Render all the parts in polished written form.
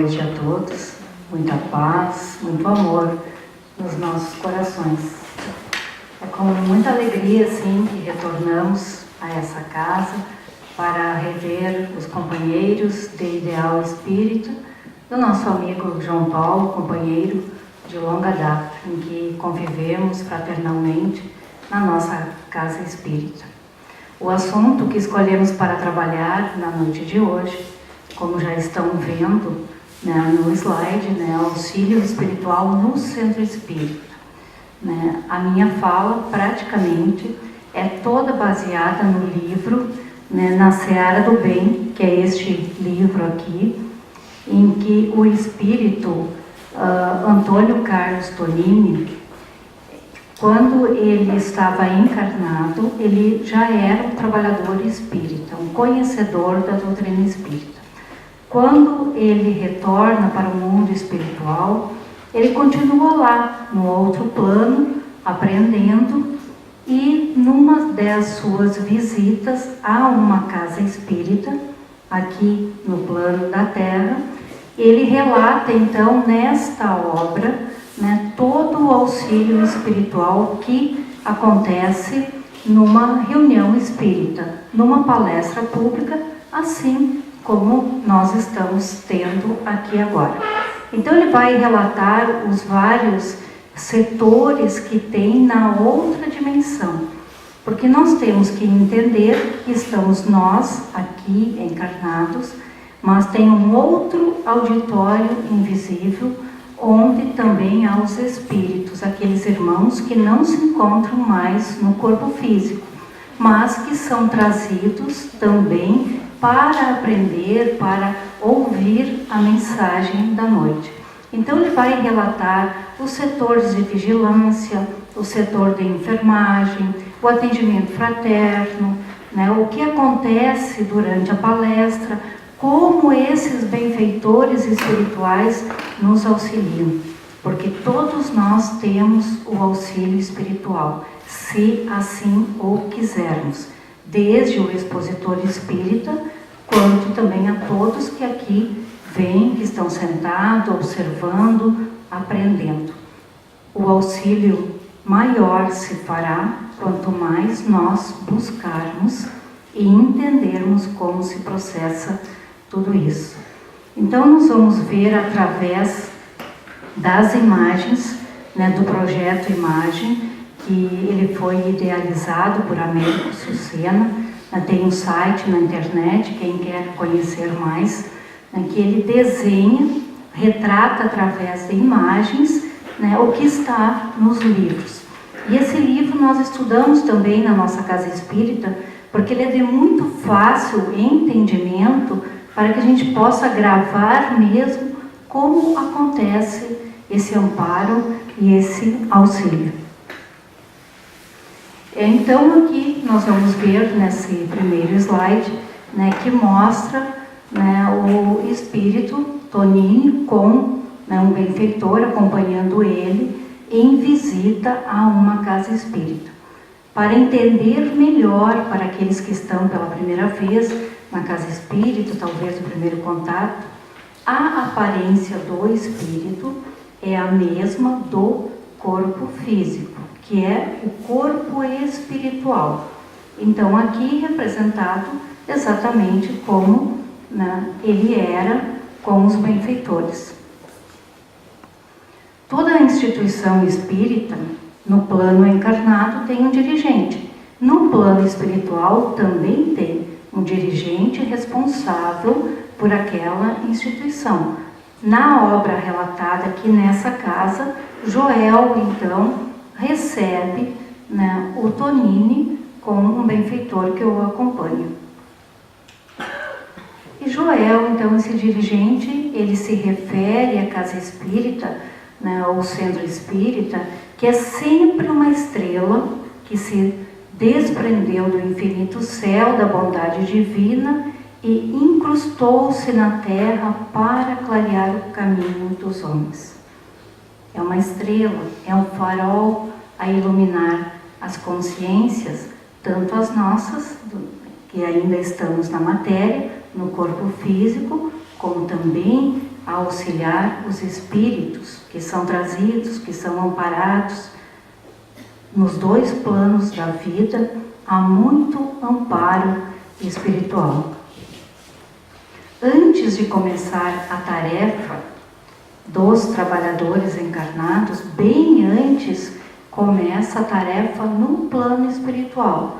noite a todos, muita paz, muito amor nos nossos corações. É com muita alegria, sim, que retornamos a essa casa para rever os companheiros de Ideal Espírita do nosso amigo João Paulo, companheiro de longa data, em que convivemos fraternalmente na nossa casa espírita. O assunto que escolhemos para trabalhar na noite de hoje, como já estão vendo, né, no slide, né, auxílio espiritual no centro espírita. Né? A minha fala praticamente é toda baseada no livro, né, Na Seara do Bem, que é este livro aqui, em que o espírito Antônio Carlos Tonini, quando ele estava encarnado, ele já era um trabalhador espírita, um conhecedor da doutrina espírita. Quando ele retorna para o mundo espiritual, ele continua lá, no outro plano, aprendendo, e numa das suas visitas a uma casa espírita, aqui no plano da Terra, ele relata então nesta obra, né, todo o auxílio espiritual que acontece numa reunião espírita, numa palestra pública, assim como nós estamos tendo aqui agora. Então ele vai relatar os vários setores que tem na outra dimensão, porque nós temos que entender que estamos nós aqui encarnados, mas tem um outro auditório invisível, onde também há os espíritos, aqueles irmãos que não se encontram mais no corpo físico, mas que são trazidos também para aprender, para ouvir a mensagem da noite. Então ele vai relatar os setores de vigilância, o setor de enfermagem, o atendimento fraterno, né, o que acontece durante a palestra, como esses benfeitores espirituais nos auxiliam, porque todos nós temos o auxílio espiritual, se assim o quisermos, desde o expositor espírita, quanto também a todos que aqui vêm, que estão sentados, observando, aprendendo. O auxílio maior se fará quanto mais nós buscarmos e entendermos como se processa tudo isso. Então nós vamos ver através das imagens, né, do projeto Imagem, que ele foi idealizado por Américo Sucena, né, tem um site na internet, quem quer conhecer mais, né, que ele desenha, retrata através de imagens, né, o que está nos livros. E esse livro nós estudamos também na nossa casa espírita, porque ele é de muito fácil entendimento, para que a gente possa gravar mesmo como acontece esse amparo e esse auxílio. Então aqui nós vamos ver nesse primeiro slide, né, que mostra, né, o espírito Tonini com, né, um benfeitor acompanhando ele em visita a uma casa espírita. Para entender melhor para aqueles que estão pela primeira vez na casa espírita, talvez o primeiro contato, a aparência do espírito é a mesma do corpo físico, que é o corpo espiritual. Então aqui representado exatamente como, né, ele era com os benfeitores. Toda a instituição espírita, no plano encarnado, tem um dirigente. No plano espiritual também tem um dirigente responsável por aquela instituição. Na obra relatada aqui nessa casa, Joel, então, recebe, né, o Tonini como um benfeitor que o acompanha. E Joel, então, esse dirigente, ele se refere à casa espírita, né, ou centro espírita, que é sempre uma estrela que se desprendeu do infinito céu da bondade divina e incrustou-se na terra para clarear o caminho dos homens. É uma estrela, é um farol a iluminar as consciências, tanto as nossas, que ainda estamos na matéria, no corpo físico, como também a auxiliar os espíritos que são trazidos, que são amparados nos dois planos da vida. Há muito amparo espiritual. Antes de começar a tarefa dos trabalhadores encarnados, bem antes começa a tarefa no plano espiritual.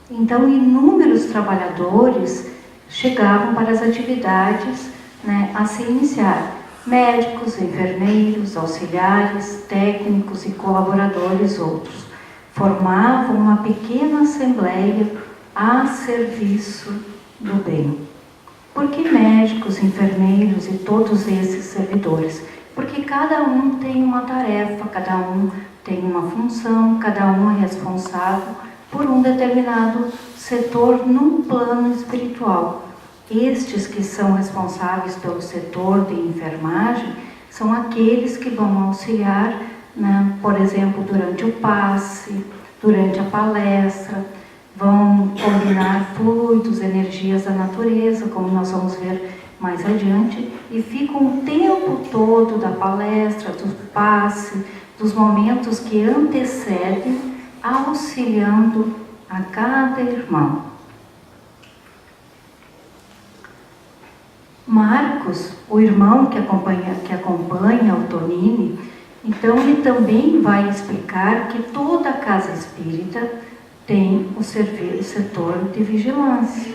Então, inúmeros trabalhadores chegavam para as atividades, a se iniciar. Médicos, enfermeiros, auxiliares, técnicos e colaboradores outros. Formavam uma pequena assembleia a serviço do bem. Por que médicos, enfermeiros e todos esses servidores? Porque cada um tem uma tarefa, cada um tem uma função, cada um é responsável por um determinado setor no plano espiritual. Estes que são responsáveis pelo setor de enfermagem são aqueles que vão auxiliar, por exemplo, durante o passe, durante a palestra, vão combinar fluidos, energias da natureza, como nós vamos ver mais adiante, e ficam o tempo todo da palestra, do passe, dos momentos que antecedem, auxiliando a cada irmão. Marcos, o irmão que acompanha o Tonini, então ele também vai explicar que toda a casa espírita tem o setor de vigilância,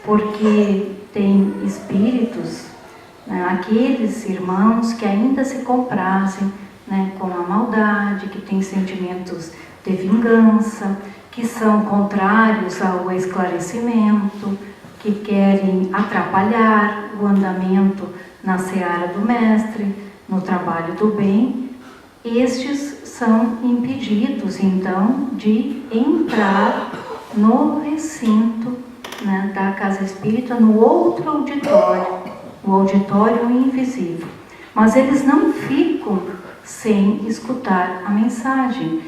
porque tem espíritos, aqueles irmãos que ainda se comprazem com a maldade, que têm sentimentos de vingança, que são contrários ao esclarecimento, que querem atrapalhar o andamento na seara do Mestre, no trabalho do bem. Estes são impedidos, então, de entrar no recinto da casa espírita, no outro auditório, o auditório invisível. Mas eles não ficam sem escutar a mensagem,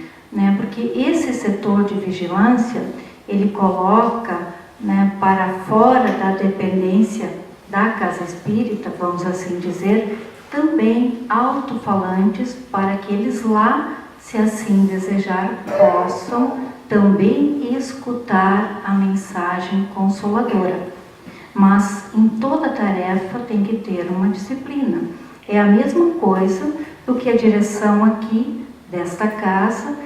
porque esse setor de vigilância, ele coloca para fora da dependência da casa espírita, vamos assim dizer, também alto-falantes, para que eles lá, se assim desejar, possam também escutar a mensagem consoladora. Mas em toda tarefa tem que ter uma disciplina. É a mesma coisa do que a direção aqui desta casa,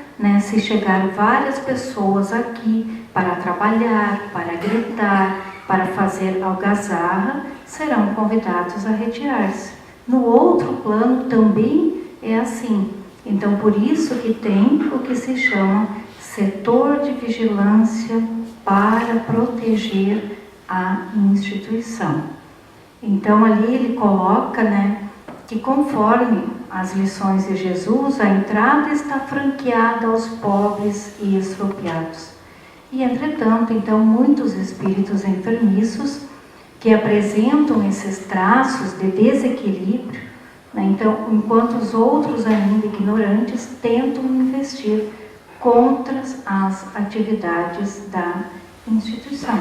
se chegar várias pessoas aqui para trabalhar, para gritar, para fazer algazarra, serão convidados a retirar-se. No outro plano também é assim. Então, por isso que tem o que se chama setor de vigilância para proteger a instituição. Então, ali ele coloca, que conforme as lições de Jesus, a entrada está franqueada aos pobres e expropriados. E, entretanto, então, muitos espíritos enfermiços que apresentam esses traços de desequilíbrio, então, enquanto os outros, ainda ignorantes, tentam investir contra as atividades da instituição.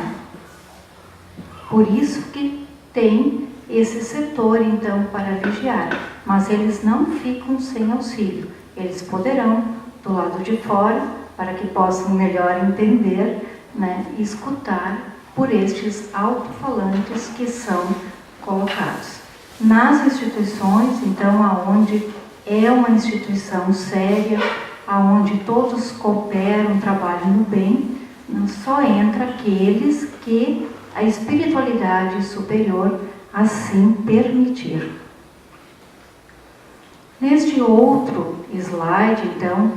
Por isso que tem esse setor, então, para vigiar. Mas eles não ficam sem auxílio. Eles poderão, do lado de fora, para que possam melhor entender, e escutar por estes alto-falantes que são colocados. Nas instituições, então, aonde é uma instituição séria, aonde todos cooperam, trabalham no bem, só entra aqueles que a espiritualidade superior assim permitir. Neste outro slide, então,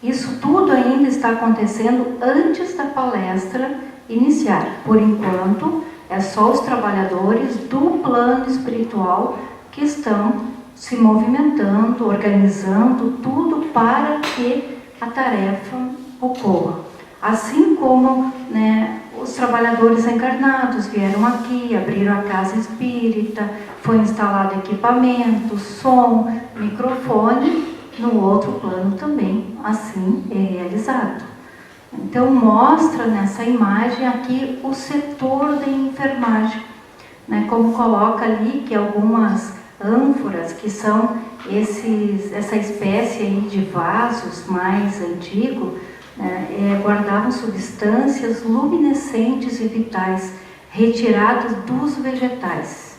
isso tudo ainda está acontecendo antes da palestra iniciar. Por enquanto, é só os trabalhadores do plano espiritual que estão se movimentando, organizando tudo para que a tarefa ocorra. Assim como os trabalhadores encarnados vieram aqui, abriram a casa espírita, foi instalado equipamento, som, microfone, no outro plano também assim é realizado. Então mostra nessa imagem aqui o setor de enfermagem. né, como coloca ali que algumas ânforas, que são essa espécie aí de vasos mais antigos, né, guardavam substâncias luminescentes e vitais, retiradas dos vegetais.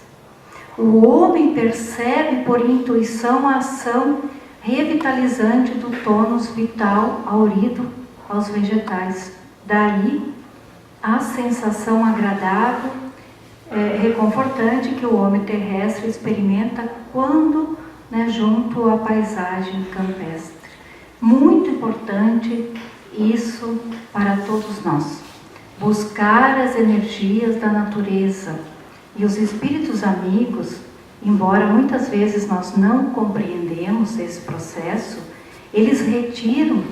O homem percebe por intuição a ação revitalizante do tônus vital aurido aos vegetais. Daí a sensação agradável, reconfortante que o homem terrestre experimenta quando, né, junto à paisagem campestre. Muito importante isso para todos nós. Buscar as energias da natureza. E os espíritos amigos, embora muitas vezes nós não compreendemos esse processo, eles retiram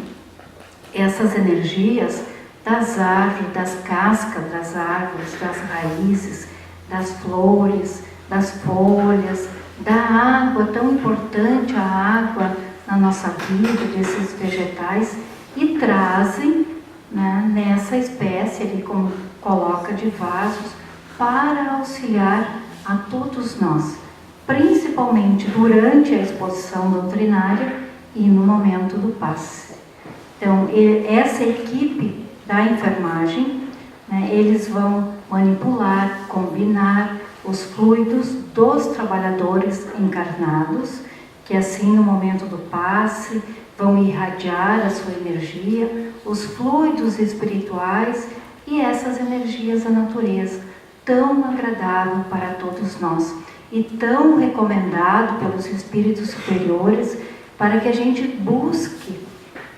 essas energias das árvores, das cascas das árvores, das raízes, das flores, das folhas, da água, tão importante a água na nossa vida, desses vegetais, e trazem, né, nessa espécie ali, como coloca, de vasos, para auxiliar a todos nós, principalmente durante a exposição doutrinária e no momento do passe. Então, essa equipe da enfermagem, né, eles vão manipular, combinar os fluidos dos trabalhadores encarnados, que assim no momento do passe vão irradiar a sua energia, os fluidos espirituais e essas energias da natureza, tão agradável para todos nós e tão recomendado pelos espíritos superiores para que a gente busque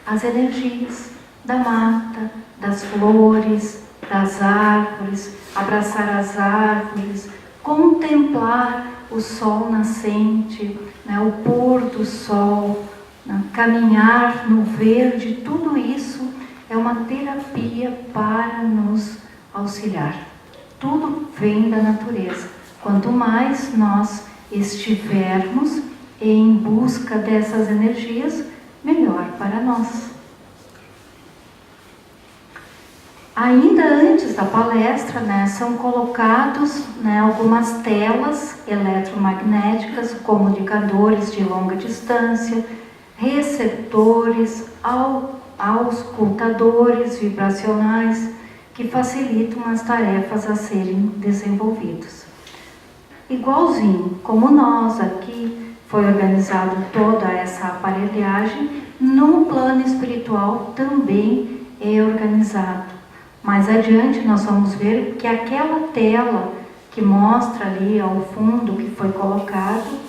as energias da mata, das flores, das árvores, abraçar as árvores, contemplar o sol nascente, né, o pôr do sol, né, caminhar no verde, tudo isso é uma terapia para nos auxiliar. Tudo vem da natureza. Quanto mais nós estivermos em busca dessas energias, melhor para nós. Ainda antes da palestra, né, são colocados, né, algumas telas eletromagnéticas, comunicadores de longa distância, receptores, auscultadores vibracionais, que facilitam as tarefas a serem desenvolvidas. Igualzinho como nós aqui, foi organizado toda essa aparelhagem, no plano espiritual também é organizado. Mais adiante nós vamos ver que aquela tela que mostra ali ao fundo que foi colocado,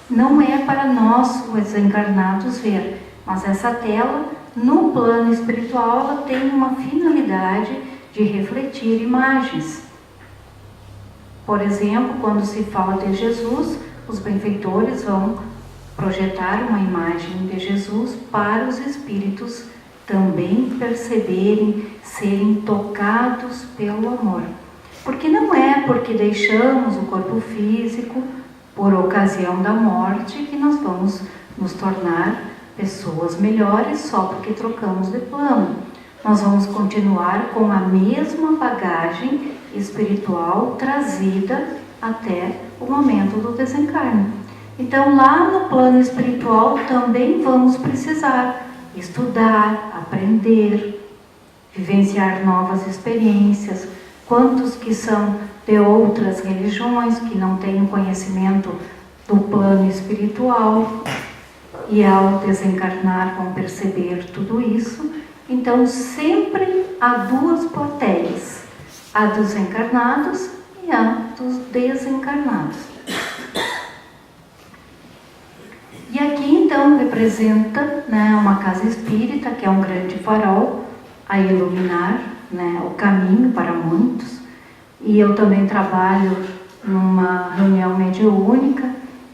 não é para nós, os encarnados, ver, mas essa tela, no plano espiritual, ela tem uma finalidade de refletir imagens. Por exemplo, quando se fala de Jesus, os benfeitores vão projetar uma imagem de Jesus para os espíritos também perceberem, serem tocados pelo amor. Porque não é porque deixamos o corpo físico por ocasião da morte que nós vamos nos tornar pessoas melhores só porque trocamos de plano. Nós vamos continuar com a mesma bagagem espiritual trazida até o momento do desencarne. Então, lá no plano espiritual também vamos precisar estudar, aprender, vivenciar novas experiências. Quantos que são de outras religiões, que não têm conhecimento do plano espiritual e ao desencarnar vão perceber tudo isso. Então, sempre há duas plateias, a dos encarnados e a dos desencarnados. E aqui, então, representa, né, uma casa espírita, que é um grande farol a iluminar, né, o caminho para muitos. E eu também trabalho numa reunião mediúnica,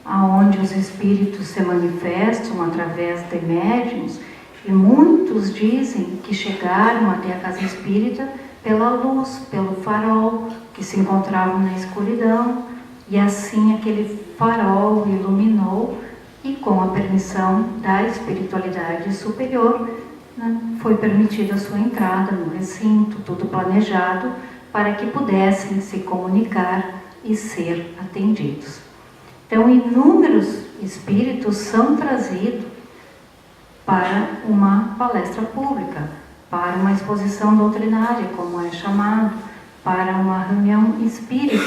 onde os espíritos se manifestam através de médiuns, e muitos dizem que chegaram até a casa espírita pela luz, pelo farol, que se encontravam na escuridão, e assim aquele farol iluminou, e com a permissão da espiritualidade superior, né, foi permitida a sua entrada no recinto, tudo planejado, para que pudessem se comunicar e ser atendidos. Então, inúmeros espíritos são trazidos para uma palestra pública, para uma exposição doutrinária, como é chamado, para uma reunião espírita,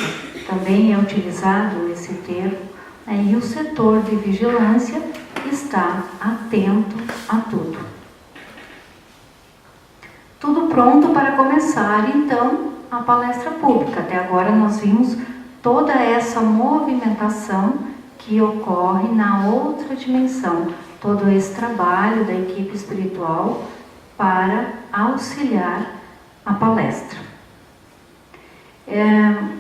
também é utilizado esse termo, né? E o setor de vigilância está atento a tudo. Tudo pronto para começar, então, a palestra pública. Até agora nós vimos toda essa movimentação que ocorre na outra dimensão, todo esse trabalho da equipe espiritual para auxiliar a palestra.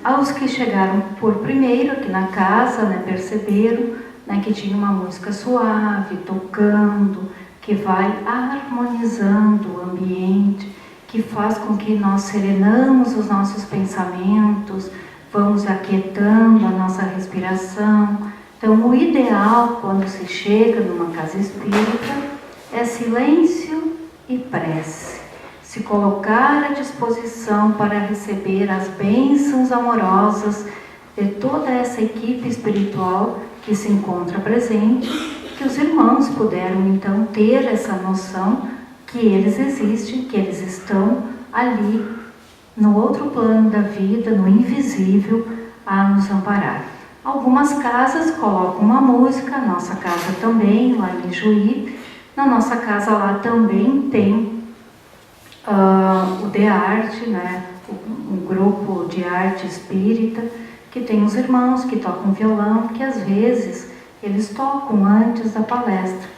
Aos que chegaram por primeiro aqui na casa, né, perceberam, né, que tinha uma música suave, tocando, que vai harmonizando o ambiente, que faz com que nós serenamos os nossos pensamentos, vamos aquietando a nossa respiração. Então, o ideal quando se chega numa casa espírita é silêncio e prece. Se colocar à disposição para receber as bênçãos amorosas de toda essa equipe espiritual que se encontra presente, que os irmãos puderam então ter essa noção que eles existem, que eles estão ali no outro plano da vida, no invisível, a nos amparar. Algumas casas colocam uma música, a nossa casa também, lá em Juí. Na nossa casa lá também tem o de arte, né? Um grupo de arte espírita, que tem os irmãos que tocam violão, que às vezes eles tocam antes da palestra.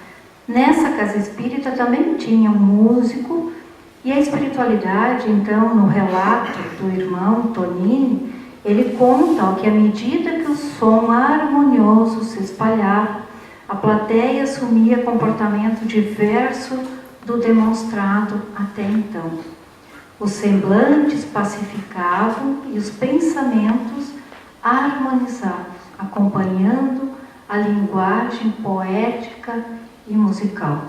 Nessa casa espírita também tinha um músico, e a espiritualidade, então, no relato do irmão Tonini, ele conta que à medida que o som harmonioso se espalhava, a plateia assumia comportamento diverso do demonstrado até então. Os semblantes pacificavam e os pensamentos harmonizados, acompanhando a linguagem poética e musical.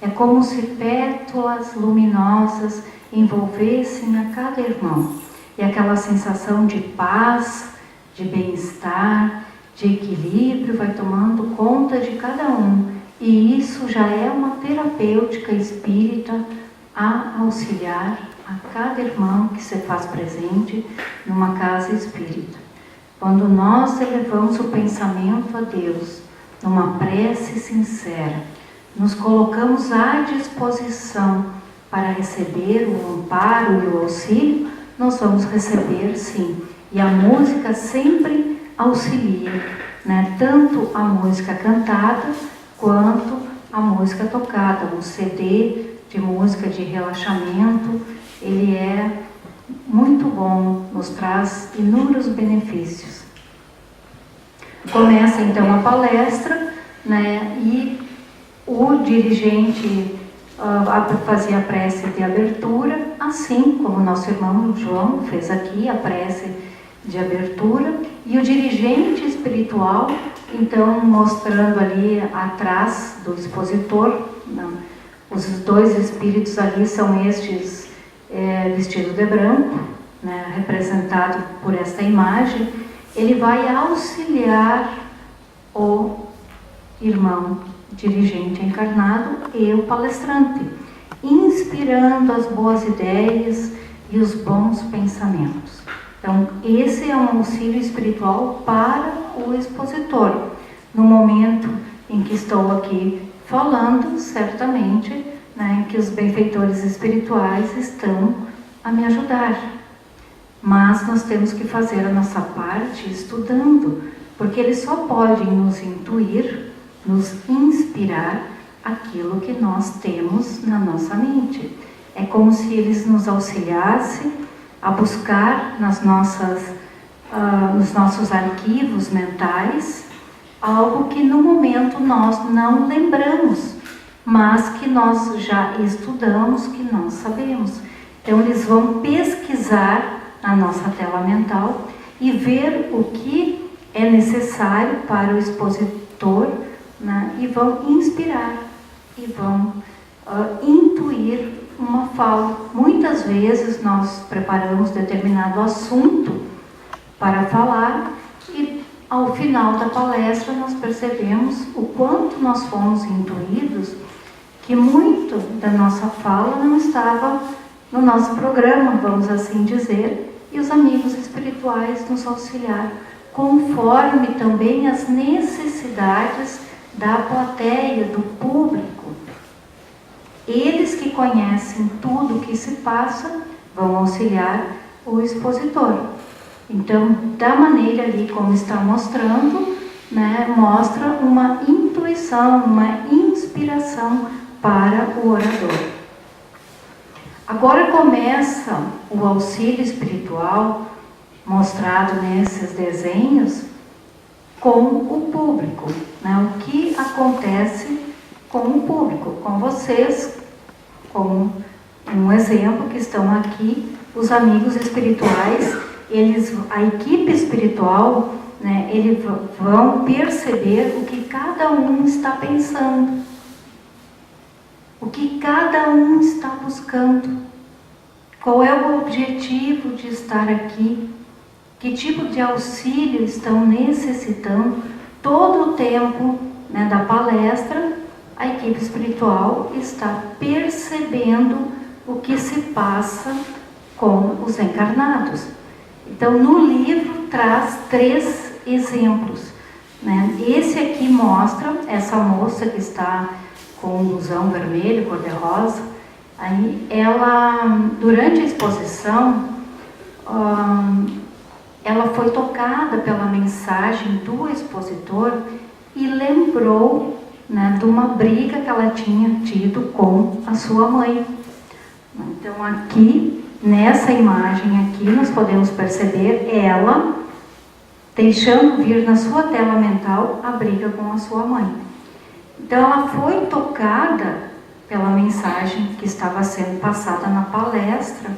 É como se pétalas luminosas envolvessem a cada irmão. E aquela sensação de paz, de bem-estar, de equilíbrio vai tomando conta de cada um. E isso já é uma terapêutica espírita a auxiliar a cada irmão que se faz presente numa casa espírita. Quando nós elevamos o pensamento a Deus, numa prece sincera, nos colocamos à disposição para receber o amparo e o auxílio, nós vamos receber sim. E a música sempre auxilia, né? Tanto a música cantada quanto a música tocada. Um CD de música de relaxamento, ele é muito bom, nos traz inúmeros benefícios. Começa então a palestra, né? E o dirigente fazia a prece de abertura, assim como o nosso irmão João fez aqui a prece de abertura, e o dirigente espiritual, então, mostrando ali atrás do expositor, os dois espíritos ali são estes vestidos de branco, né, representado por esta imagem. Ele vai auxiliar o irmão dirigente encarnado e o palestrante, inspirando as boas ideias e os bons pensamentos. Então, esse é um auxílio espiritual para o expositor. No momento em que estou aqui falando, certamente, né, que os benfeitores espirituais estão a me ajudar. Mas nós temos que fazer a nossa parte estudando, porque eles só podem nos intuir, nos inspirar aquilo que nós temos na nossa mente. É como se eles nos auxiliassem a buscar nos nossos arquivos mentais algo que no momento nós não lembramos, mas que nós já estudamos, que nós sabemos. Então eles vão pesquisar na nossa tela mental e ver o que é necessário para o expositor, né? E vão inspirar e vão intuir uma fala. Muitas vezes nós preparamos determinado assunto para falar, e ao final da palestra nós percebemos o quanto nós fomos intuídos que muito da nossa fala não estava no nosso programa, vamos assim dizer, e os amigos espirituais nos auxiliaram, conforme também as necessidades da plateia, do público. Eles que conhecem tudo o que se passa vão auxiliar o expositor. Então, da maneira ali como está mostrando, né, mostra uma intuição, uma inspiração para o orador. Agora começa o auxílio espiritual mostrado nesses desenhos com o público, né? O que acontece com o público, com vocês, como um exemplo que estão aqui, os amigos espirituais, a equipe espiritual, né, eles vão perceber o que cada um está pensando, o que cada um está buscando, qual é o objetivo de estar aqui, que tipo de auxílio estão necessitando. Todo o tempo, né, da palestra, a equipe espiritual está percebendo o que se passa com os encarnados. Então, no livro traz 3 exemplos, né? Esse aqui mostra essa moça que está com um blusão vermelho, cor-de-rosa. Aí ela, durante a exposição, ela foi tocada pela mensagem do expositor e lembrou, né, de uma briga que ela tinha tido com a sua mãe. Então aqui, nessa imagem aqui, nós podemos perceber ela deixando vir na sua tela mental a briga com a sua mãe. Então ela foi tocada pela mensagem que estava sendo passada na palestra,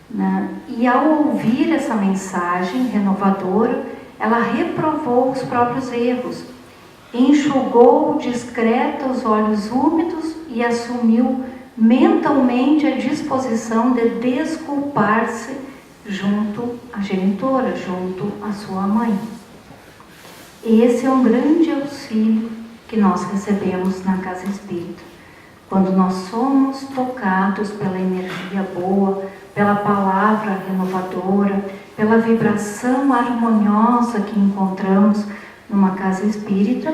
né? E ao ouvir essa mensagem renovadora, ela reprovou os próprios erros, enxugou discreta os olhos úmidos e assumiu mentalmente a disposição de desculpar-se junto à genitora, junto à sua mãe. Esse é um grande auxílio que nós recebemos na Casa Espírita. Quando nós somos tocados pela energia boa, pela palavra renovadora, pela vibração harmoniosa que encontramos numa casa espírita,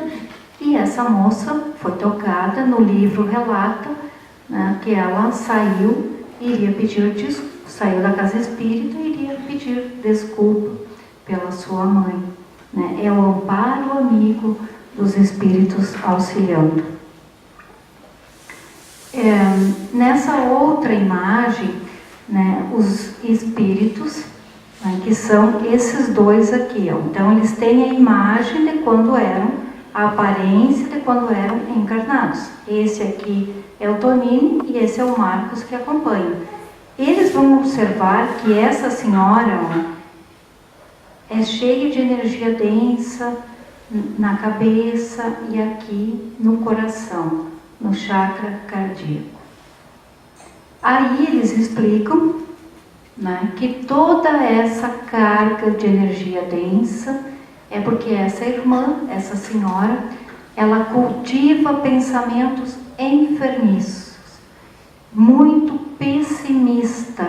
e essa moça foi tocada, no livro relata, né, que ela saiu da casa espírita e iria pedir desculpa pela sua mãe, né? É o amparo amigo dos espíritos auxiliando. Nessa outra imagem, né, os espíritos, né, que são esses 2 aqui, ó. Então eles têm a imagem de quando eram, a aparência de quando eram encarnados. Esse aqui é o Tonini e esse é o Marcos que acompanha. Eles vão observar que essa senhora, ó, é cheia de energia densa na cabeça e aqui no coração, no chakra cardíaco. Aí eles explicam, né, que toda essa carga de energia densa é porque essa irmã, essa senhora, ela cultiva pensamentos enfermiços, muito pessimista,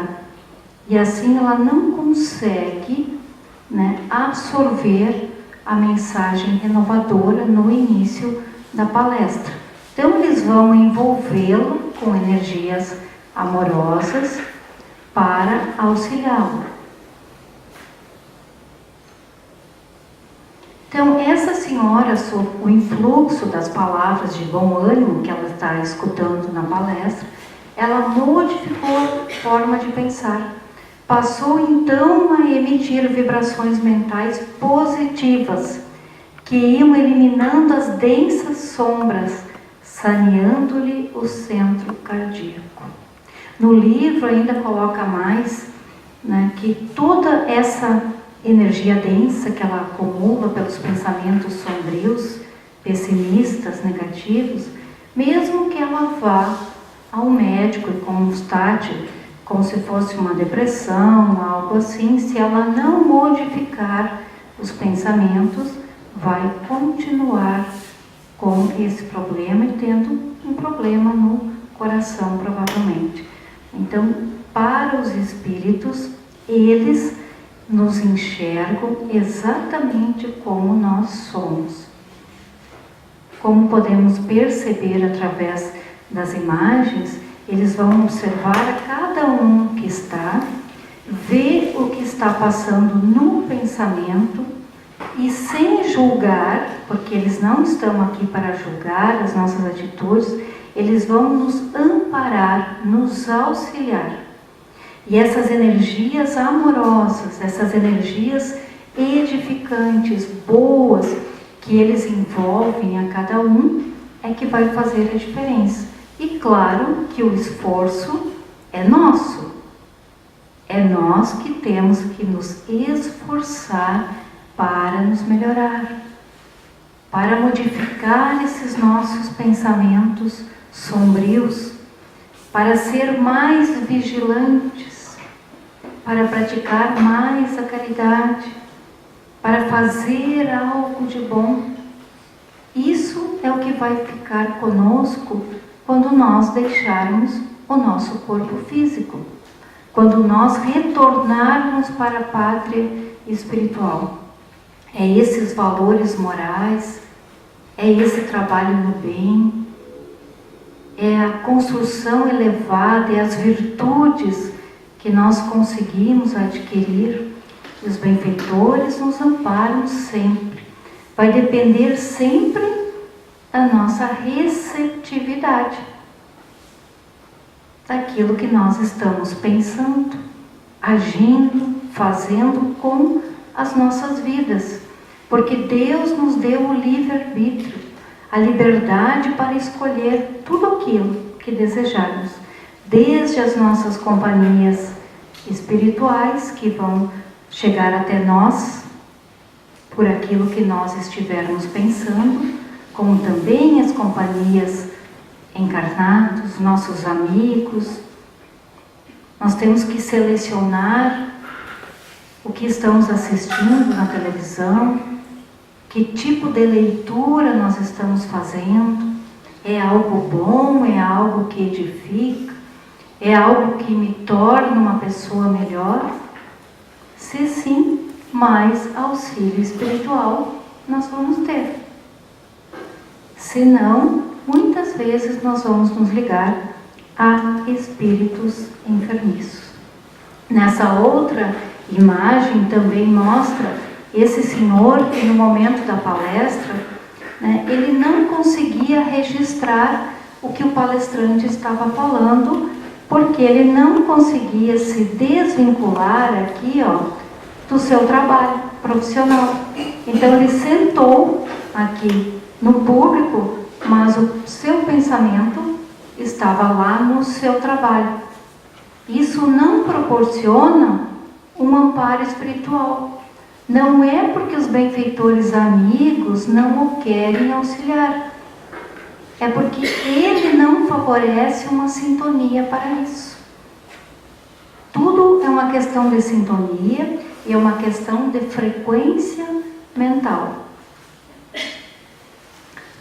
e assim ela não consegue, né, absorver a mensagem renovadora no início da palestra. Então eles vão envolvê-la com energias amorosas para auxiliá-lo. Então essa senhora, sob o influxo das palavras de bom ânimo que ela está escutando na palestra, ela modificou a forma de pensar. Passou então a emitir vibrações mentais positivas, que iam eliminando as densas sombras, saneando-lhe o centro cardíaco. No livro ainda coloca mais, né, que toda essa energia densa que ela acumula pelos pensamentos sombrios, pessimistas, negativos, mesmo que ela vá ao médico e constate como se fosse uma depressão, algo assim. Se ela não modificar os pensamentos, vai continuar com esse problema e tendo um problema no coração, provavelmente. Então, para os espíritos, eles nos enxergam exatamente como nós somos. Como podemos perceber através das imagens, eles vão observar a cada um que está, ver o que está passando no pensamento e sem julgar, porque eles não estão aqui para julgar as nossas atitudes, eles vão nos amparar, nos auxiliar. E essas energias amorosas, essas energias edificantes, boas, que eles envolvem a cada um, é que vai fazer a diferença. E claro que o esforço é nosso. É nós que temos que nos esforçar para nos melhorar, para modificar esses nossos pensamentos sombrios, para ser mais vigilantes, para praticar mais a caridade, para fazer algo de bom. Isso é o que vai ficar conosco quando nós deixarmos o nosso corpo físico, quando nós retornarmos para a pátria espiritual. É esses valores morais, é esse trabalho no bem, é a construção elevada, é as virtudes que nós conseguimos adquirir. E os benfeitores nos amparam sempre. Vai depender sempre da nossa receptividade, daquilo que nós estamos pensando, agindo, fazendo com as nossas vidas. Porque Deus nos deu o livre-arbítrio, a liberdade para escolher tudo aquilo que desejarmos, desde as nossas companhias espirituais, que vão chegar até nós por aquilo que nós estivermos pensando, como também as companhias encarnadas, nossos amigos. Nós temos que selecionar o que estamos assistindo na televisão, que tipo de leitura nós estamos fazendo. É algo bom? É algo que edifica? É algo que me torna uma pessoa melhor? Se sim, mais auxílio espiritual nós vamos ter. Se não, muitas vezes nós vamos nos ligar a espíritos enfermiços. Nessa outra imagem também mostra esse senhor que no momento da palestra, ele não conseguia registrar o que o palestrante estava falando, porque ele não conseguia se desvincular aqui, do seu trabalho profissional. Então ele sentou aqui no público, mas o seu pensamento estava lá no seu trabalho. Isso não proporciona um amparo espiritual. Não é porque os benfeitores amigos não o querem auxiliar. É porque ele não favorece uma sintonia para isso. Tudo é uma questão de sintonia e é uma questão de frequência mental.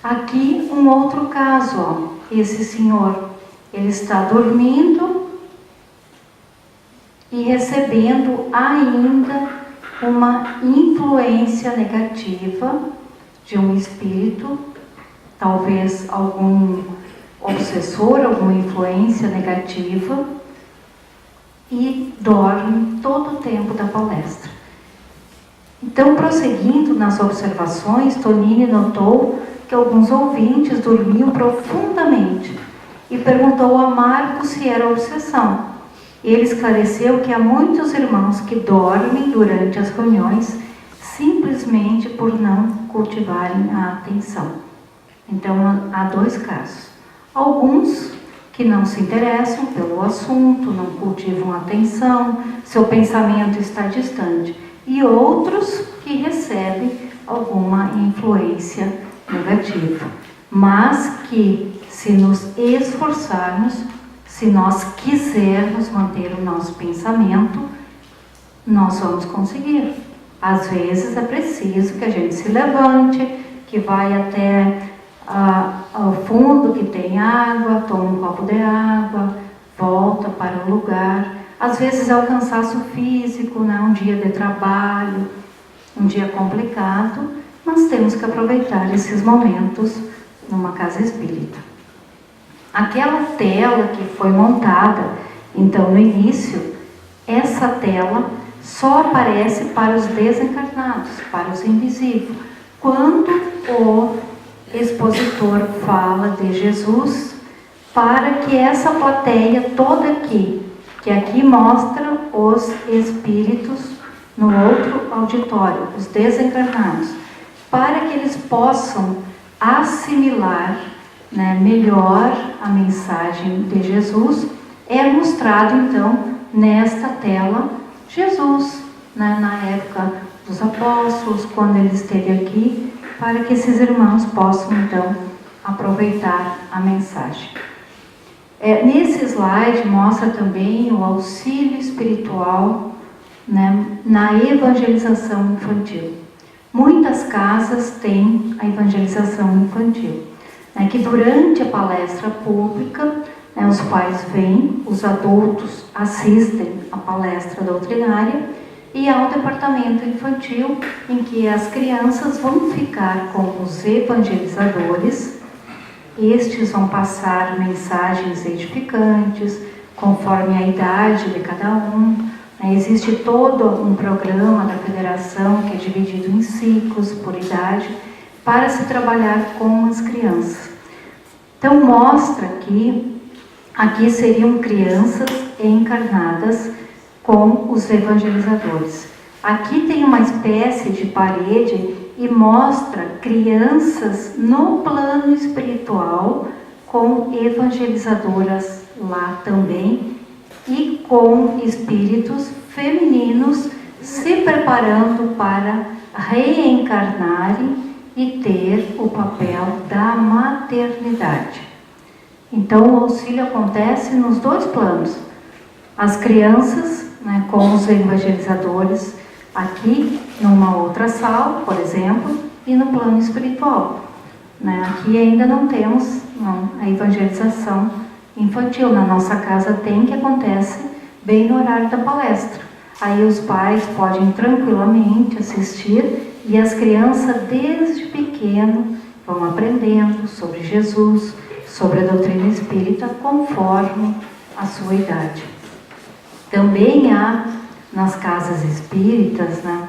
Aqui um outro caso, esse senhor, ele está dormindo e recebendo ainda uma influência negativa de um espírito, talvez algum obsessor, alguma influência negativa, e dorme todo o tempo da palestra. Então, prosseguindo nas observações, Tonini notou que alguns ouvintes dormiam profundamente e perguntou a Marco se era obsessão. Ele esclareceu que há muitos irmãos que dormem durante as reuniões simplesmente por não cultivarem a atenção. Então, há dois casos. Alguns que não se interessam pelo assunto, não cultivam a atenção, seu pensamento está distante. E outros que recebem alguma influência negativa. Mas que, se nos esforçarmos, Se nós quisermos manter o nosso pensamento, nós vamos conseguir. Às vezes é preciso que a gente se levante, que vai até ao fundo que tem água, toma um copo de água, volta para o lugar. Às vezes é o cansaço físico, né? Um dia de trabalho, um dia complicado, mas temos que aproveitar esses momentos numa casa espírita. Aquela tela que foi montada, então no início, essa tela só aparece para os desencarnados, para os invisíveis. Quando o expositor fala de Jesus, para que essa plateia toda aqui, que aqui mostra os espíritos no outro auditório, os desencarnados, para que eles possam assimilar, né, melhor a mensagem de Jesus, é mostrado então nesta tela Jesus, né, na época dos apóstolos, quando ele esteve aqui, para que esses irmãos possam então aproveitar a mensagem. Nesse slide mostra também o auxílio espiritual, né, na evangelização infantil. Muitas casas têm a evangelização infantil, né, que durante a palestra pública, né, os pais vêm, os adultos assistem à palestra doutrinária e ao departamento infantil, em que as crianças vão ficar com os evangelizadores. Estes vão passar mensagens edificantes, conforme a idade de cada um. Existe todo um programa da federação que é dividido em ciclos por idade, para se trabalhar com as crianças. Então mostra que aqui seriam crianças encarnadas com os evangelizadores. Aqui tem uma espécie de parede e mostra crianças no plano espiritual com evangelizadoras lá também e com espíritos femininos se preparando para reencarnarem e ter o papel da maternidade. Então o auxílio acontece nos dois planos. As crianças, né, com os evangelizadores aqui numa outra sala, por exemplo, e no plano espiritual, né? Aqui ainda não temos a evangelização infantil. Na nossa casa tem, que acontece bem no horário da palestra. Aí os pais podem tranquilamente assistir e as crianças desde pequeno vão aprendendo sobre Jesus, sobre a doutrina espírita, conforme a sua idade. Também há nas casas espíritas, né,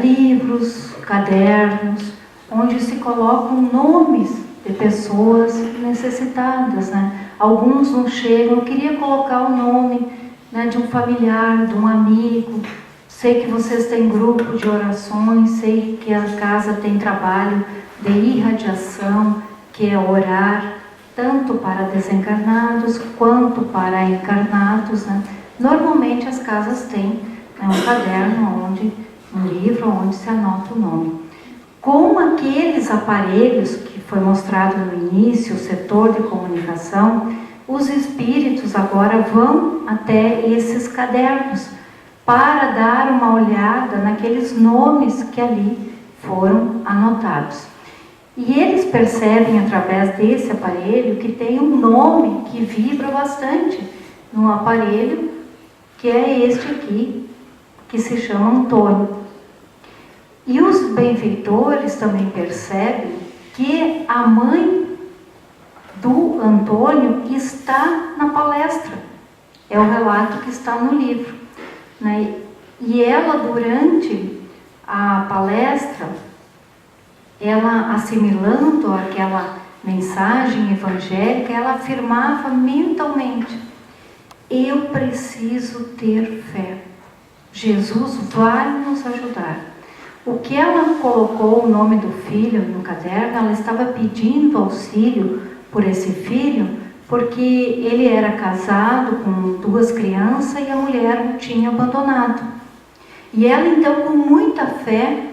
livros, cadernos, onde se colocam nomes de pessoas necessitadas, né? Alguns não chegam, eu queria colocar o nome, né, de um familiar, de um amigo. Sei que vocês têm grupo de orações, sei que a casa tem trabalho de irradiação, que é orar tanto para desencarnados quanto para encarnados, né? Normalmente as casas têm, né, um caderno, um livro onde se anota o nome. Com aqueles aparelhos que foi mostrado no início, o setor de comunicação, os espíritos agora vão até esses cadernos para dar uma olhada naqueles nomes que ali foram anotados. E eles percebem através desse aparelho que tem um nome que vibra bastante no aparelho, que é este aqui, que se chama Antônio. E os benfeitores também percebem que a mãe do Antônio está na palestra. É o relato que está no livro, né? E ela, durante a palestra, ela assimilando aquela mensagem evangélica, ela afirmava mentalmente: eu preciso ter fé. Jesus vai nos ajudar. O que ela colocou o nome do filho no caderno, ela estava pedindo auxílio por esse filho, porque ele era casado com 2 crianças e a mulher o tinha abandonado. E ela então, com muita fé,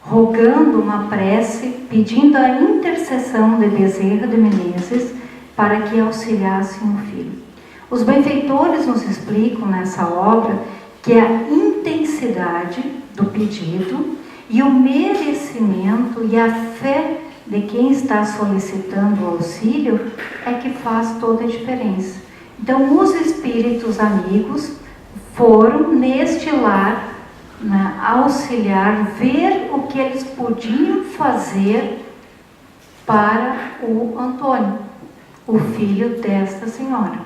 rogando uma prece, pedindo a intercessão de Bezerra de Menezes, para que auxiliassem o filho. Os benfeitores nos explicam nessa obra que a intensidade do pedido e o merecimento e a fé de quem está solicitando o auxílio é que faz toda a diferença. Então, os espíritos amigos foram neste lar, né, auxiliar, ver o que eles podiam fazer para o Antônio, o filho desta senhora.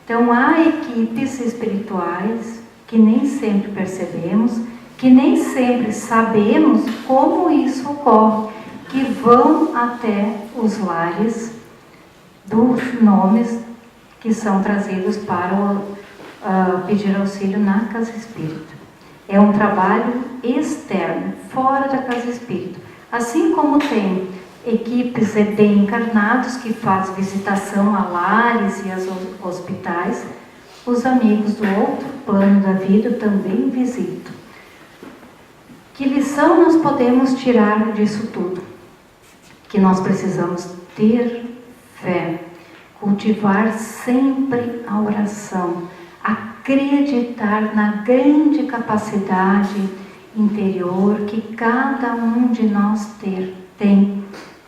Então, há equipes espirituais que nem sempre percebemos, que nem sempre sabemos como isso ocorre, que vão até os lares dos nomes que são trazidos para pedir auxílio na casa espírita. É um trabalho externo, fora da casa espírita. Assim como tem equipes de encarnados que fazem visitação a lares e a hospitais, os amigos do outro plano da vida também visitam. Que lição nós podemos tirar disso tudo? Que nós precisamos ter fé, cultivar sempre a oração, acreditar na grande capacidade interior que cada um de nós tem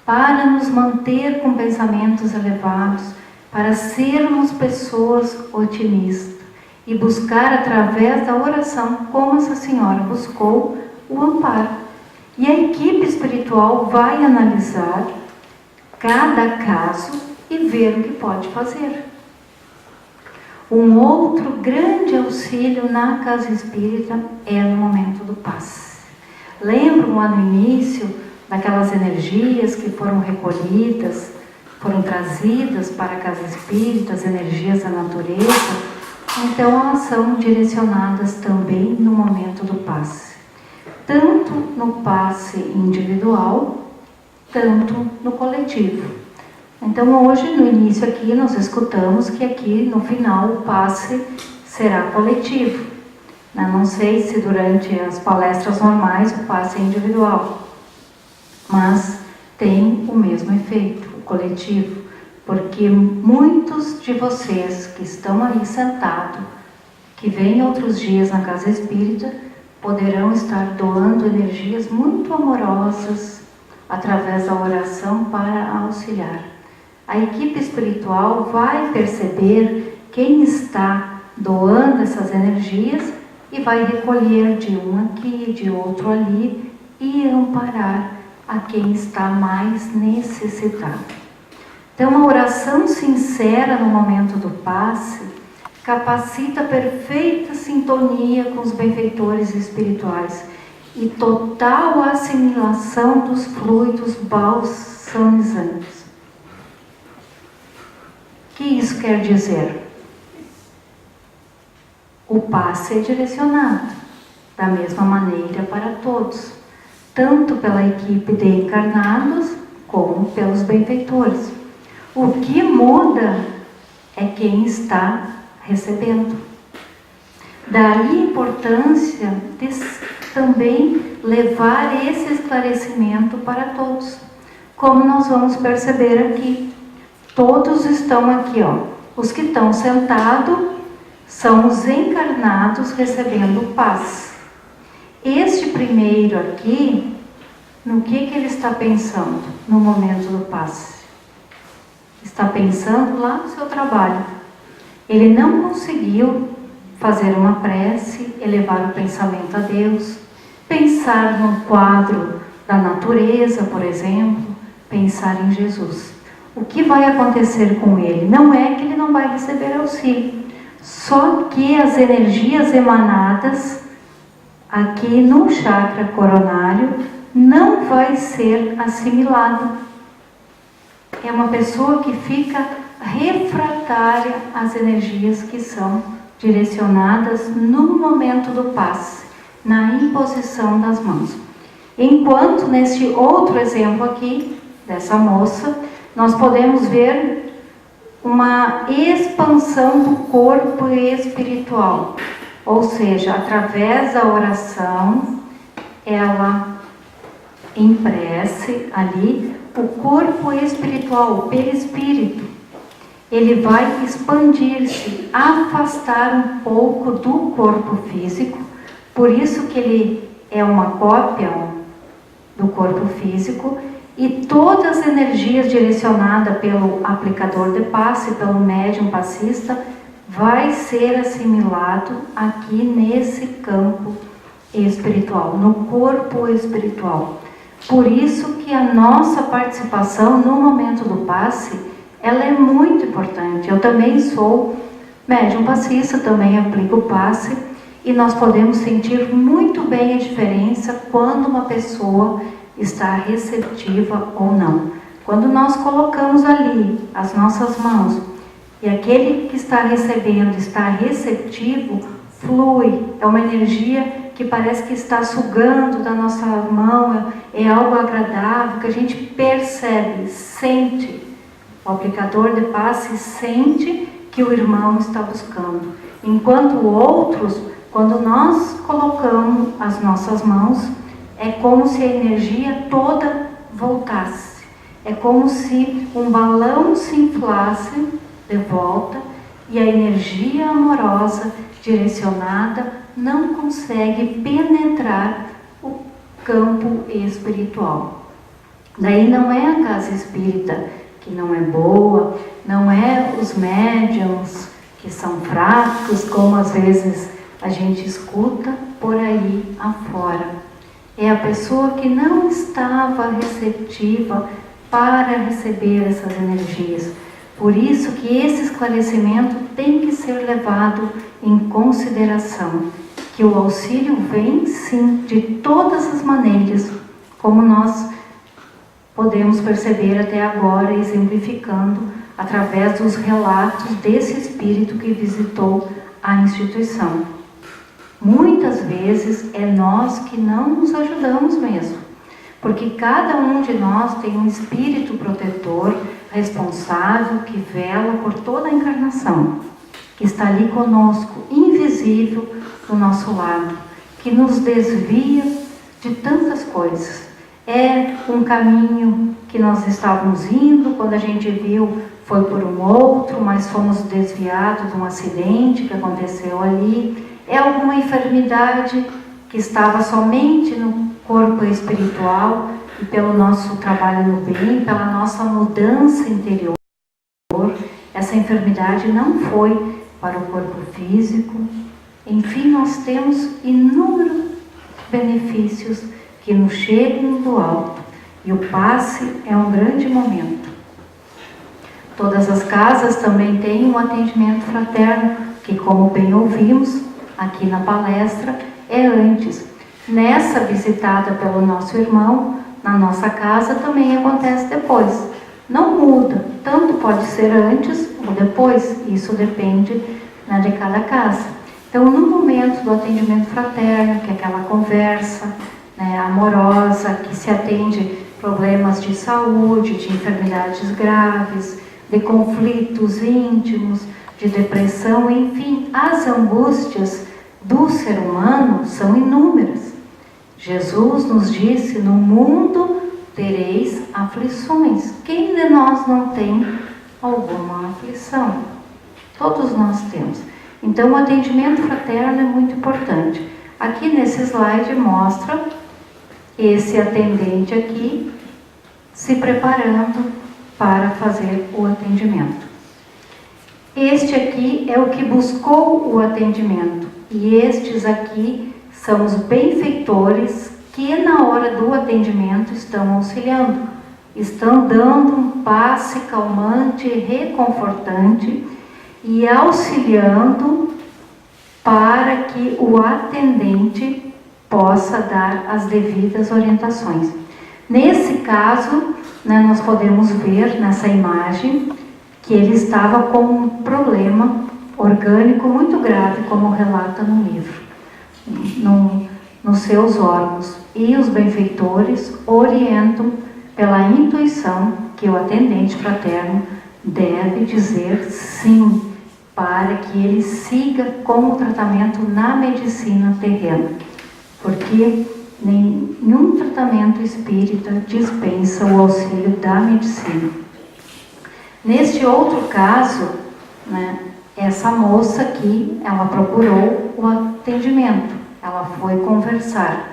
para nos manter com pensamentos elevados, para sermos pessoas otimistas e buscar através da oração, como essa senhora buscou, o amparo. E a equipe espiritual vai analisar cada caso e ver o que pode fazer. Um outro grande auxílio na casa espírita é no momento do passe. Lembram lá no início daquelas energias que foram recolhidas, foram trazidas para a casa espírita, as energias da natureza? Então elas são direcionadas também no momento do passe. Tanto no passe individual, tanto no coletivo. Então hoje, no início aqui, nós escutamos que aqui no final o passe será coletivo. Não sei se durante as palestras normais o passe é individual, mas tem o mesmo efeito, o coletivo, porque muitos de vocês que estão aí sentados, que vêm outros dias na casa espírita, poderão estar doando energias muito amorosas através da oração para auxiliar. A equipe espiritual vai perceber quem está doando essas energias e vai recolher de um aqui, de outro ali e amparar a quem está mais necessitado. Então, a oração sincera no momento do passe capacita a perfeita sintonia com os benfeitores espirituais e total assimilação dos fluidos balsamizantes. O que isso quer dizer? O passe é direcionado da mesma maneira para todos, tanto pela equipe de encarnados como pelos benfeitores. O que muda é quem está recebendo. Daí a importância de também levar esse esclarecimento para todos. Como nós vamos perceber aqui, todos estão aqui, ó. Os que estão sentados são os encarnados recebendo o passe. Este primeiro aqui, no que ele está pensando no momento do passe? Está pensando lá no seu trabalho. Ele não conseguiu fazer uma prece, elevar o pensamento a Deus, pensar num quadro da natureza, por exemplo, pensar em Jesus. O que vai acontecer com ele? Não é que ele não vai receber auxílio, só que as energias emanadas aqui no chakra coronário não vai ser assimilado. É uma pessoa que fica refratária às energias que são direcionadas no momento do passe, na imposição das mãos. Enquanto neste outro exemplo aqui, dessa moça, nós podemos ver uma expansão do corpo espiritual, ou seja, através da oração, ela em prece ali, o corpo espiritual, o perispírito, ele vai expandir-se, afastar um pouco do corpo físico, por isso que ele é uma cópia do corpo físico, e todas as energias direcionadas pelo aplicador de passe, pelo médium passista, vai ser assimilado aqui nesse campo espiritual, no corpo espiritual. Por isso que a nossa participação no momento do passe, ela é muito importante. Eu também sou médium passista, também aplico o passe, e nós podemos sentir muito bem a diferença quando uma pessoa está receptiva ou não. Quando nós colocamos ali as nossas mãos e aquele que está recebendo está receptivo, flui, é uma energia que parece que está sugando da nossa mão, é algo agradável, que a gente percebe, sente. O aplicador de passe sente que o irmão está buscando. Enquanto outros, quando nós colocamos as nossas mãos, é como se a energia toda voltasse. É como se um balão se inflasse de volta e a energia amorosa direcionada não consegue penetrar o campo espiritual. Daí não é a casa espírita que não é boa, não é os médiums que são fracos, como às vezes a gente escuta por aí afora. É a pessoa que não estava receptiva para receber essas energias. Por isso que esse esclarecimento tem que ser levado em consideração, que o auxílio vem sim de todas as maneiras, como nós podemos perceber até agora, exemplificando através dos relatos desse espírito que visitou a instituição. Muitas vezes é nós que não nos ajudamos mesmo, porque cada um de nós tem um espírito protetor, responsável, que vela por toda a encarnação, que está ali conosco, invisível do nosso lado, que nos desvia de tantas coisas. É um caminho que nós estávamos indo, quando a gente viu foi por um outro, mas fomos desviados de um acidente que aconteceu ali. É alguma enfermidade que estava somente no corpo espiritual, e pelo nosso trabalho no bem, pela nossa mudança interior, essa enfermidade não foi para o corpo físico. Enfim, nós temos inúmeros benefícios que nos chegam do alto, e o passe é um grande momento. Todas as casas também têm um atendimento fraterno, que, como bem ouvimos aqui na palestra, é antes. Nessa visitada pelo nosso irmão, na nossa casa, também acontece depois. Não muda, tanto pode ser antes ou depois, isso depende, né, de cada casa. Então, no momento do atendimento fraterno, que é aquela conversa, né, amorosa, que se atende problemas de saúde, de enfermidades graves, de conflitos íntimos, de depressão, enfim, as angústias do ser humano são inúmeras. Jesus nos disse: no mundo tereis aflições. Quem de nós não tem alguma aflição? Todos nós temos. Então, o atendimento fraterno é muito importante. Aqui nesse slide mostra esse atendente aqui se preparando para fazer o atendimento. Este aqui é o que buscou o atendimento, e estes aqui são os benfeitores que na hora do atendimento estão auxiliando, estão dando um passe calmante, reconfortante e auxiliando para que o atendente possa dar as devidas orientações. Nesse caso, né, nós podemos ver nessa imagem que ele estava com um problema orgânico muito grave, como relata no livro, nos seus órgãos. E os benfeitores orientam pela intuição que o atendente fraterno deve dizer sim, para que ele siga com o tratamento na medicina terrena, porque nenhum tratamento espírita dispensa o auxílio da medicina. Neste outro caso, né, essa moça aqui, ela procurou o atendimento, ela foi conversar.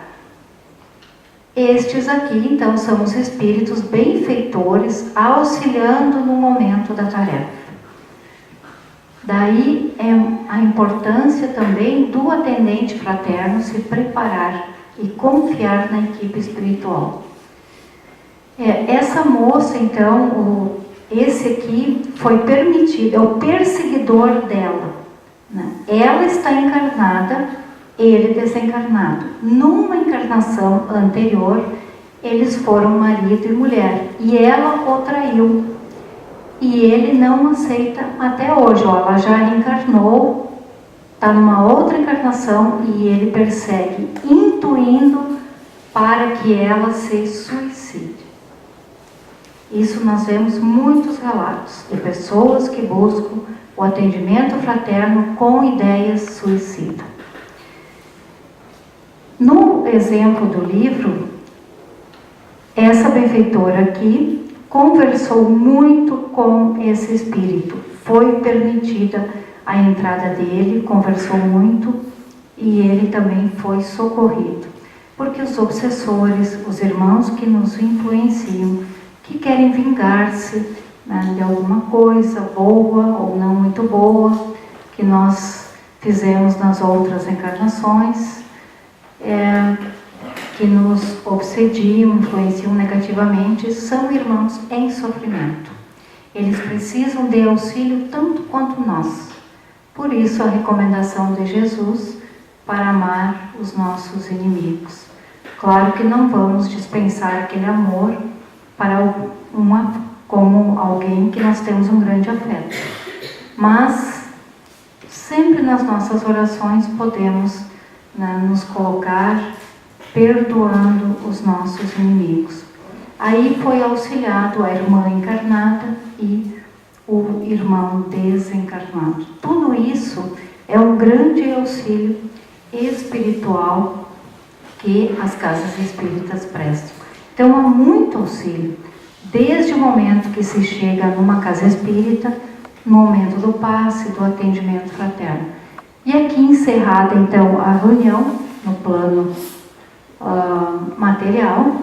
Estes aqui, então, são os espíritos benfeitores auxiliando no momento da tarefa. Daí é a importância também do atendente fraterno se preparar e confiar na equipe espiritual. Essa moça, então, esse aqui foi permitido, é o perseguidor dela, né? Ela está encarnada, ele desencarnado. Numa encarnação anterior, eles foram marido e mulher, e ela o traiu. E ele não aceita até hoje. Ela já reencarnou, está numa outra encarnação, e ele persegue, intuindo para que ela se suicide. Isso nós vemos muitos relatos de pessoas que buscam o atendimento fraterno com ideias suicidas. No exemplo do livro, essa benfeitora aqui conversou muito com esse espírito. Foi permitida a entrada dele, conversou muito e ele também foi socorrido. Porque os obsessores, os irmãos que nos influenciam, que querem vingar-se, né, de alguma coisa boa ou não muito boa, que nós fizemos nas outras encarnações, que nos obsediam, influenciam negativamente, são irmãos em sofrimento. Eles precisam de auxílio tanto quanto nós. Por isso a recomendação de Jesus para amar os nossos inimigos. Claro que não vamos dispensar aquele amor para como alguém que nós temos um grande afeto. Mas sempre nas nossas orações podemos, né, nos colocar perdoando os nossos inimigos. Aí foi auxiliado a irmã encarnada e o irmão desencarnado. Tudo isso é um grande auxílio espiritual que as casas espíritas prestam. Então há muito auxílio, desde o momento que se chega numa casa espírita, no momento do passe, do atendimento fraterno. E aqui encerrada então a reunião no plano material,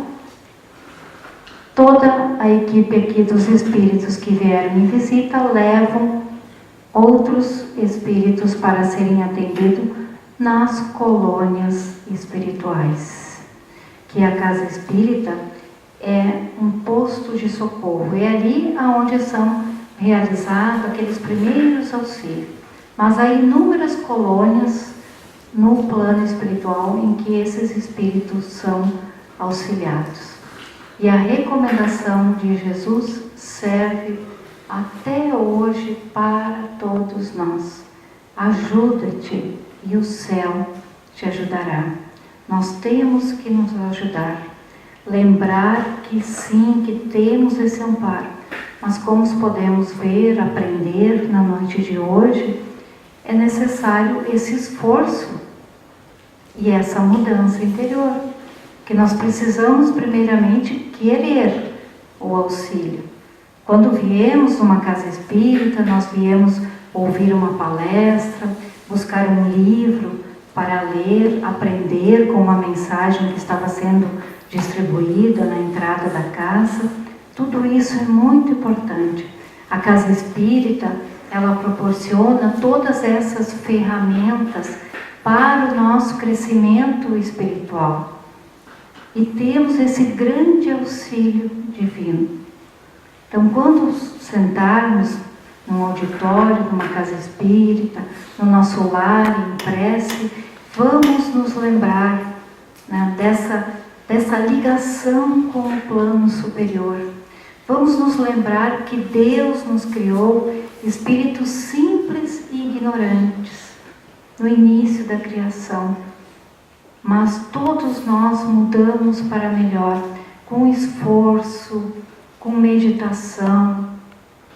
toda a equipe aqui dos espíritos que vieram em visita levam outros espíritos para serem atendidos nas colônias espirituais, que a casa espírita é um posto de socorro, é ali onde são realizados aqueles primeiros auxílios. Mas há inúmeras colônias no plano espiritual em que esses espíritos são auxiliados. E a recomendação de Jesus serve até hoje para todos nós. Ajuda-te e o céu te ajudará. Nós temos que nos ajudar. Lembrar que sim, que temos esse amparo. Mas como podemos ver, aprender na noite de hoje, é necessário esse esforço e essa mudança interior, que nós precisamos primeiramente querer o auxílio. Quando viemos numa casa espírita, nós viemos ouvir uma palestra, buscar um livro para ler, aprender com uma mensagem que estava sendo distribuída na entrada da casa. Tudo isso é muito importante. A casa espírita, ela proporciona todas essas ferramentas para o nosso crescimento espiritual. E temos esse grande auxílio divino. Então, quando sentarmos num auditório, numa casa espírita, no nosso lar, em prece, vamos nos lembrar, né, dessa ligação com o plano superior. Vamos nos lembrar que Deus nos criou espíritos simples e ignorantes no início da criação. Mas todos nós mudamos para melhor, com esforço, com meditação,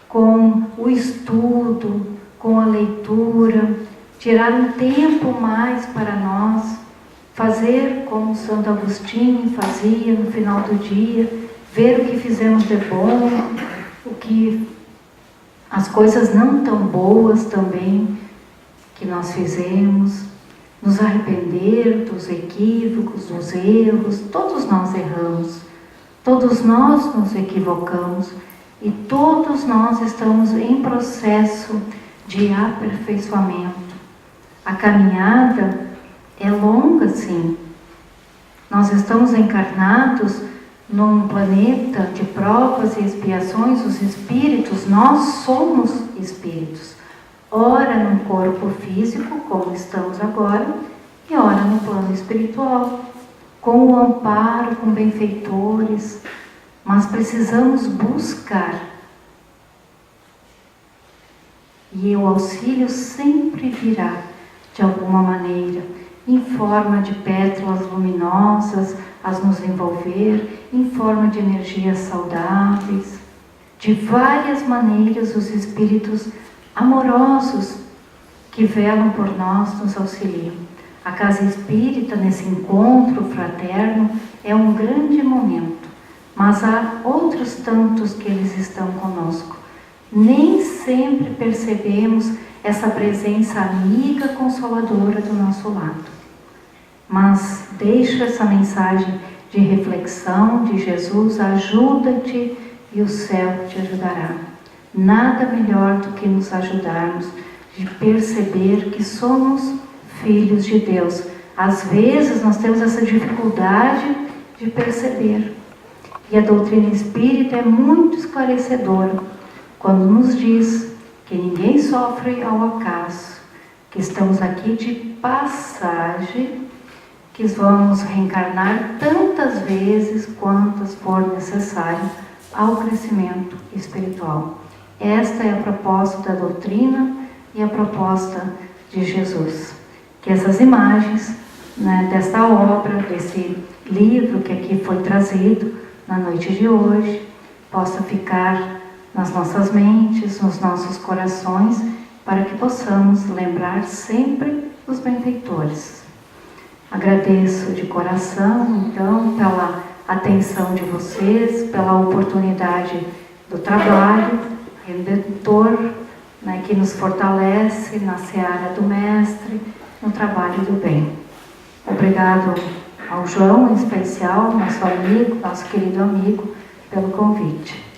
com o estudo, com a leitura, tirar um tempo mais para nós, fazer como Santo Agostinho fazia no final do dia, ver o que fizemos de bom, o que as coisas não tão boas também que nós fizemos, nos arrepender dos equívocos, dos erros. Todos nós erramos, todos nós nos equivocamos e todos nós estamos em processo de aperfeiçoamento. A caminhada é longa, sim. Nós estamos encarnados num planeta de provas e expiações. Os espíritos, nós somos espíritos. Ora num corpo físico, como estamos agora, e ora no plano espiritual, com o amparo, com benfeitores, mas precisamos buscar. E o auxílio sempre virá, de alguma maneira, em forma de pétalas luminosas a nos envolver, em forma de energias saudáveis. De várias maneiras os espíritos amorosos que velam por nós nos auxiliam. A casa espírita, nesse encontro fraterno, é um grande momento, mas há outros tantos que eles estão conosco. Nem sempre percebemos essa presença amiga, consoladora do nosso lado. Mas deixo essa mensagem de reflexão de Jesus: ajuda-te e o céu te ajudará. Nada melhor do que nos ajudarmos de perceber que somos filhos de Deus. Às vezes nós temos essa dificuldade de perceber. E a doutrina espírita é muito esclarecedora quando nos diz que ninguém sofre ao acaso, que estamos aqui de passagem, que vamos reencarnar tantas vezes quantas for necessário ao crescimento espiritual. Esta é a proposta da doutrina e a proposta de Jesus. Que essas imagens, desta obra, desse livro que aqui foi trazido na noite de hoje, possa ficar nas nossas mentes, nos nossos corações, para que possamos lembrar sempre os benfeitores. Agradeço de coração, então, pela atenção de vocês, pela oportunidade do trabalho redentor, que nos fortalece na seara do Mestre, no trabalho do bem. Obrigado ao João, em especial, nosso amigo, nosso querido amigo, pelo convite.